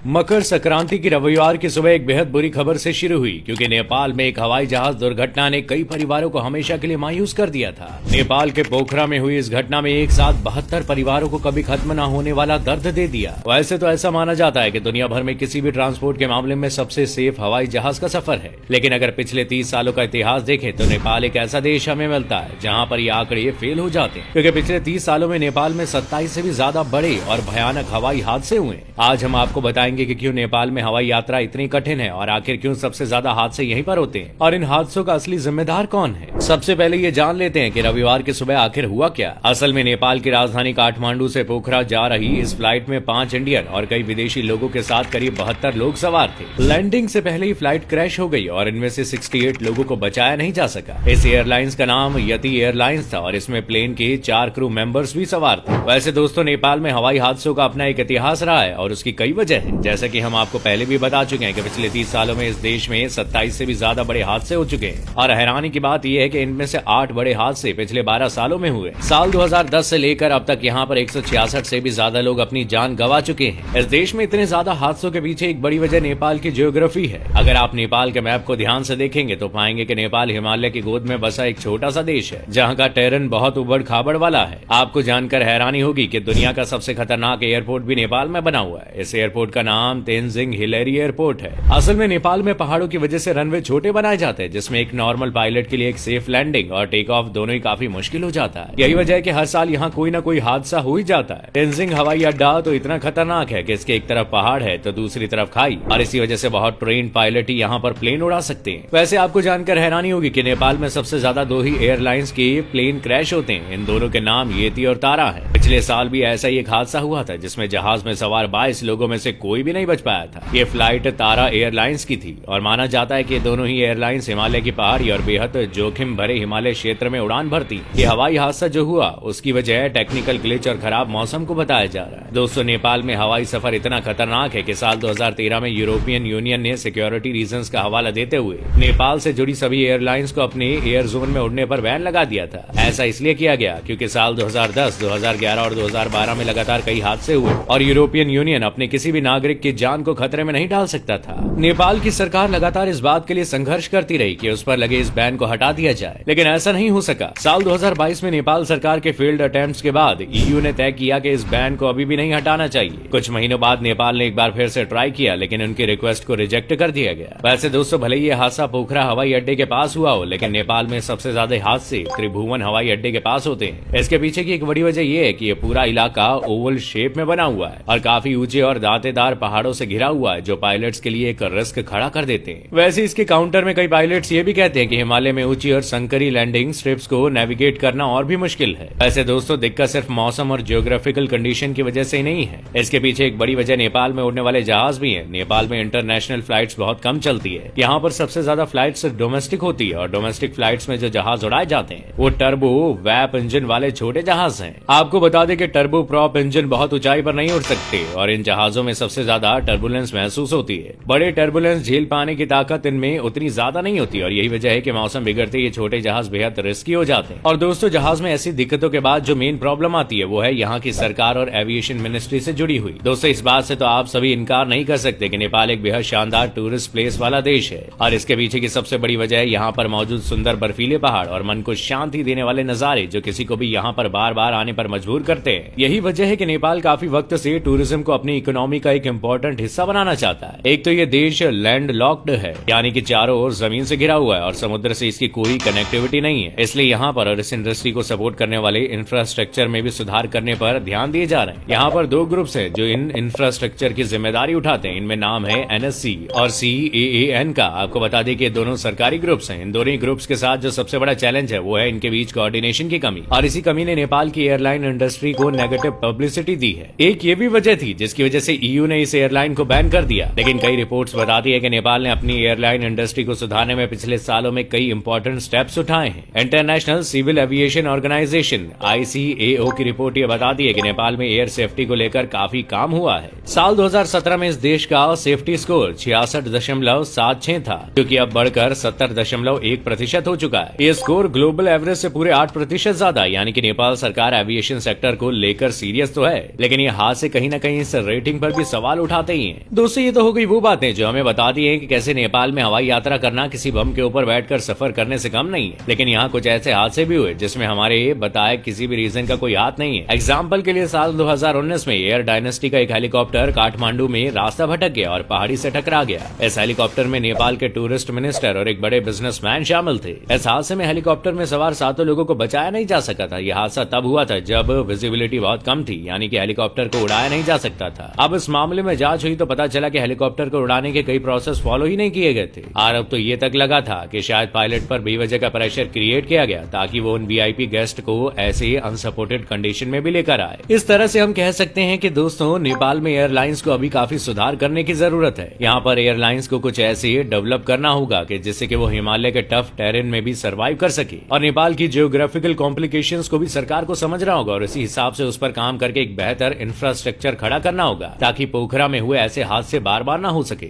मकर संक्रांति की रविवार की सुबह एक बेहद बुरी खबर से शुरू हुई, क्योंकि नेपाल में एक हवाई जहाज दुर्घटना ने कई परिवारों को हमेशा के लिए मायूस कर दिया था। नेपाल के पोखरा में हुई इस घटना में एक साथ 72 परिवारों को कभी खत्म न होने वाला दर्द दे दिया। वैसे तो ऐसा माना जाता है कि दुनिया भर में किसी भी ट्रांसपोर्ट के मामले में सबसे सेफ हवाई जहाज का सफर है, लेकिन अगर पिछले 30 सालों का इतिहास देखें तो नेपाल एक ऐसा देश हमें मिलता है जहाँ पर ये आंकड़े फेल हो जाते हैं, क्योंकि पिछले 30 सालों में नेपाल में 27 से भी ज्यादा बड़े और भयानक हवाई हादसे हुए। आज हम आपको बताएंगे कि क्यों नेपाल में हवाई यात्रा इतनी कठिन है और आखिर क्यों सबसे ज्यादा हादसे यहीं पर होते हैं और इन हादसों का असली जिम्मेदार कौन है। सबसे पहले ये जान लेते हैं कि रविवार की सुबह आखिर हुआ क्या। असल में नेपाल की राजधानी काठमांडू से पोखरा जा रही इस फ्लाइट में 5 इंडियन और कई विदेशी लोगों के साथ करीब 72 लोग सवार थे। लैंडिंग से पहले ही फ्लाइट क्रैश हो गई और इनमें से 68 लोगों को बचाया नहीं जा सका। इस एयरलाइंस का नाम यति एयरलाइंस था और इसमें प्लेन के 4 क्रू मेंबर्स भी सवार थे। वैसे दोस्तों, नेपाल में हवाई हादसों का अपना एक इतिहास रहा है और उसकी कई वजह है। जैसा कि हम आपको पहले भी बता चुके हैं कि पिछले 30 सालों में इस देश में 27 से भी ज्यादा बड़े हादसे हो चुके हैं और हैरानी की बात यह है कि इनमें से 8 बड़े हादसे पिछले 12 सालों में हुए। साल 2010 से लेकर अब तक यहाँ पर 166 से भी ज्यादा लोग अपनी जान गंवा चुके हैं। इस देश में इतने ज्यादा हादसों के पीछे एक बड़ी वजह नेपाल की ज्योग्राफी है। अगर आप नेपाल के मैप को ध्यान से देखेंगे तो पाएंगे कि नेपाल हिमालय की गोद में बसा एक छोटा सा देश है, जहाँ का टेरेन बहुत उबड़ खाबड़ वाला है। आपको जानकर हैरानी होगी कि दुनिया का सबसे खतरनाक एयरपोर्ट भी नेपाल में बना हुआ है। इस एयरपोर्ट का नाम तेन्जिंग हिलेरी एयरपोर्ट है। असल में नेपाल में पहाड़ों की वजह से रनवे छोटे बनाए जाते हैं, जिसमें एक नॉर्मल पायलट के लिए एक सेफ लैंडिंग और टेक ऑफ दोनों ही काफी मुश्किल हो जाता है। यही वजह है कि हर साल यहाँ कोई ना कोई हादसा हो ही जाता है। तेन्जिंग हवाई अड्डा तो इतना खतरनाक है कि इसके एक तरफ पहाड़ है तो दूसरी तरफ खाई, और इसी वजह से बहुत ट्रेन पायलट ही यहाँ पर प्लेन उड़ा सकते हैं। वैसे आपको जानकर हैरानी होगी कि नेपाल में सबसे ज्यादा 2 ही एयरलाइंस के प्लेन क्रैश होते हैं। इन दोनों के नाम येती और तारा है। पिछले साल भी ऐसा ही एक हादसा हुआ था जिसमें जहाज में सवार 22 लोगों में से कोई भी नहीं बच पाया था। ये फ्लाइट तारा एयरलाइंस की थी और माना जाता है कि दोनों ही एयरलाइंस हिमालय की पहाड़ी और बेहद जोखिम भरे हिमालय क्षेत्र में उड़ान भरती। ये हवाई हादसा जो हुआ उसकी वजह टेक्निकल ग्लिच और खराब मौसम को बताया जा रहा है। दोस्तों, नेपाल में हवाई सफर इतना खतरनाक है कि साल 2013 में यूरोपियन यूनियन ने सिक्योरिटी रीजंस का हवाला देते हुए नेपाल से जुड़ी सभी एयरलाइंस को अपने एयर जोन में उड़ने पर बैन लगा दिया था। ऐसा इसलिए किया गया क्योंकि साल 2010, 2011 और 2012 में लगातार कई हादसे हुए और यूरोपियन यूनियन अपने किसी भी नागरिक की जान को खतरे में नहीं डाल सकता था। नेपाल की सरकार लगातार इस बात के लिए संघर्ष करती रही कि उस पर लगे इस बैन को हटा दिया जाए, लेकिन ऐसा नहीं हो सका। साल 2022 में नेपाल सरकार के फेल्ड अटेम्प्ट्स के बाद ईयू ने तय किया कि इस बैन को अभी भी नहीं हटाना चाहिए। कुछ महीनों बाद नेपाल ने एक बार फिर से ट्राई किया, लेकिन उनकी रिक्वेस्ट को रिजेक्ट कर दिया गया। वैसे दोस्तों, भले ये हादसा पोखरा हवाई अड्डे के पास हुआ हो, लेकिन नेपाल में सबसे ज्यादा हादसे त्रिभुवन हवाई अड्डे के पास होते हैं। इसके पीछे की एक बड़ी वजह यह है कि ये पूरा इलाका ओवल शेप में बना हुआ है और काफी ऊंचे और दांतेदार पहाड़ों से घिरा हुआ है, जो पायलट्स के लिए एक रिस्क खड़ा कर देते हैं। वैसे इसके काउंटर में कई पायलट्स ये भी कहते हैं कि हिमालय में ऊंची और संकरी लैंडिंग स्ट्रिप्स को नेविगेट करना और भी मुश्किल है। वैसे दोस्तों, दिक्कत सिर्फ मौसम और जियोग्राफिकल कंडीशन की वजह से ही नहीं है। इसके पीछे एक बड़ी वजह नेपाल में उड़ने वाले जहाज भी है। नेपाल में इंटरनेशनल फ्लाइट्स बहुत कम चलती है। यहाँ पर सबसे ज्यादा फ्लाइट्स डोमेस्टिक होती है और डोमेस्टिक फ्लाइट्स में जो जहाज उड़ाए जाते हैं वो टर्बो वैप इंजन वाले छोटे जहाज हैं। आपको बता दें कि टर्बो प्रॉप इंजन बहुत ऊंचाई पर नहीं उड़ सकते और इन जहाजों में सबसे ज्यादा टर्बुलेंस महसूस होती है। बड़े टर्बुलेंस झेल पाने की ताकत इनमें उतनी ज्यादा नहीं होती और यही वजह है कि मौसम बिगड़ते ये छोटे जहाज बेहद रिस्की हो जाते हैं। और दोस्तों, जहाज में ऐसी दिक्कतों के बाद जो मेन प्रॉब्लम आती है वो है यहाँ की सरकार और एविएशन मिनिस्ट्री से जुड़ी हुई। दोस्तों, इस बात से तो आप सभी इनकार नहीं कर सकते कि नेपाल एक बेहद शानदार टूरिस्ट प्लेस वाला देश है और इसके पीछे की सबसे बड़ी वजह है यहाँ पर मौजूद सुंदर बर्फीले पहाड़ और मन को शांति देने वाले नजारे, जो किसी को भी यहाँ पर बार बार आने पर मजबूर करते हैं। यही वजह है कि नेपाल काफी वक्त से टूरिज्म को अपनी इकोनॉमी का एक इम्पोर्टेंट हिस्सा बनाना चाहता है। एक तो ये देश लैंड लॉक्ड है, यानी कि चारों ओर जमीन से घिरा हुआ है और समुद्र से इसकी कोई कनेक्टिविटी नहीं है। इसलिए यहाँ पर और इस इंडस्ट्री को सपोर्ट करने वाले इंफ्रास्ट्रक्चर में भी सुधार करने पर ध्यान दिए जा रहे हैं। यहाँ पर 2 ग्रुप्स हैं जो इन इंफ्रास्ट्रक्चर की जिम्मेदारी उठाते हैं। इनमें नाम है NSC और CAAN का। आपको बता दें कि दोनों सरकारी ग्रुप्स हैं। इन दोनों ही ग्रुप्स के साथ जो सबसे बड़ा चैलेंज है वो है इनके बीच कोऑर्डिनेशन की कमी, और इसी कमी ने नेपाल की एयरलाइन इंडस्ट्री को नेगेटिव पब्लिसिटी दी है। एक ये भी वजह थी जिसकी वजह से EU ने इस एयरलाइन को बैन कर दिया, लेकिन कई रिपोर्ट्स बताती है कि नेपाल ने अपनी एयरलाइन इंडस्ट्री को सुधारने में पिछले सालों में कई इंपॉर्टेंट स्टेप्स उठाए हैं। International civil aviation organization ICAO की रिपोर्ट ये बताती है कि नेपाल में एयर सेफ्टी को लेकर काफी काम हुआ है। साल 2017 में इस देश का सेफ्टी स्कोर 66.76 था, जो कि अब बढ़कर 70.1% हो चुका है। ये स्कोर ग्लोबल एवरेज से पूरे 8% ज्यादा, यानी कि नेपाल सरकार एविएशन सेक्टर को लेकर सीरियस तो है, लेकिन ये हादसे कहीं न कहीं इस रेटिंग पर भी सवाल उठाते ही हैं। दोस्तों, ये तो हो गई वो बातें जो हमें बताती हैं कि कैसे नेपाल में हवाई यात्रा करना किसी बम के ऊपर बैठकर सफर करने से कम नहीं है। लेकिन यहाँ कुछ ऐसे हादसे भी हुए जिसमें हमारे बताए किसी भी रीजन का कोई हाथ नहीं है। एग्जाम्पल के लिए साल 2019 में एयर डायनेस्टी का एक हेलीकॉप्टर काठमांडू में रास्ता भटक गया और पहाड़ी से टकरा गया। इस हेलीकॉप्टर में नेपाल के टूरिस्ट मिनिस्टर और एक बड़े बिजनेसमैन शामिल थे। इस हादसे में हेलीकॉप्टर में सवार 7 लोगों को बचाया नहीं जा सका था। यह हादसा तब हुआ था जब विजिबिलिटी बहुत कम थी, यानी कि हेलीकॉप्टर को उड़ाया नहीं जा सकता था। अब इस मामले में जांच हुई तो पता चला कि हेलीकॉप्टर को उड़ाने के कई प्रोसेस फॉलो ही नहीं किए गए थे। आरोप तो ये तक लगा था कि शायद पायलट पर बेवजह का प्रेशर क्रिएट किया गया ताकि वो उन वीआईपी गेस्ट को ऐसे अनसपोर्टेड कंडीशन में भी लेकर आए। इस तरह से हम कह सकते हैं कि दोस्तों, नेपाल में एयरलाइंस को अभी काफी सुधार करने की जरूरत है। यहाँ पर एयरलाइंस को कुछ ऐसे डेवलप करना होगा कि जिससे कि वो हिमालय के टफ टेरेन में भी सर्वाइव कर सके, और नेपाल की जियोग्राफिकल कॉम्प्लिकेशंस को भी सरकार को समझना होगा और इसी हिसाब से उस पर काम करके एक बेहतर इंफ्रास्ट्रक्चर खड़ा करना होगा ताकि पोखरा में हुए ऐसे हादसे बार बार ना हो सके।